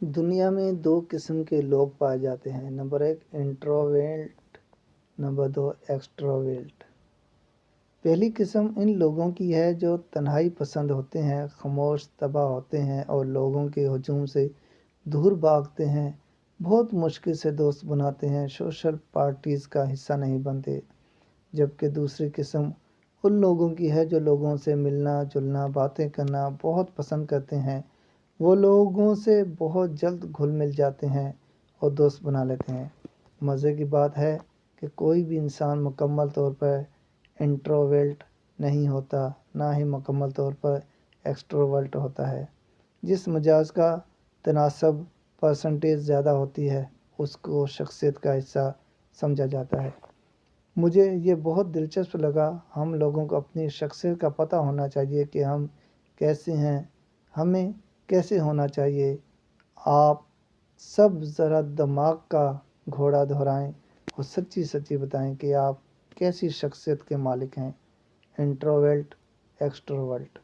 دنیا میں دو قسم کے لوگ پائے جاتے ہیں۔ Number 1 introvert, number 2 extrovert. پہلی قسم ان لوگوں کی ہے جو تنہائی پسند ہوتے ہیں، خاموش طبع ہوتے ہیں اور لوگوں کے ہجوم سے دور بھاگتے ہیں، بہت مشکل سے دوست بناتے ہیں، سوشل پارٹیز کا حصہ نہیں بنتے۔ جبکہ دوسری قسم ان لوگوں کی ہے جو لوگوں سے ملنا جلنا، باتیں کرنا بہت پسند کرتے ہیں، وہ لوگوں سے بہت جلد گھل مل جاتے ہیں اور دوست بنا لیتے ہیں۔ مزے کی بات ہے کہ کوئی بھی انسان مکمل طور پر انٹروورٹ نہیں ہوتا، نہ ہی مکمل طور پر ایکسٹروورٹ ہوتا ہے۔ جس مزاج کا تناسب پرسنٹیج زیادہ ہوتی ہے اس کو شخصیت کا حصہ سمجھا جاتا ہے۔ مجھے یہ بہت دلچسپ لگا۔ ہم لوگوں کو اپنی شخصیت کا پتہ ہونا چاہیے کہ ہم کیسے ہیں، ہمیں کیسے ہونا چاہیے۔ آپ سب ذرا دماغ کا گھوڑا دہرائیں اور سچی سچی بتائیں کہ آپ کیسی شخصیت کے مالک ہیں، انٹروورٹ، ایکسٹروورٹ۔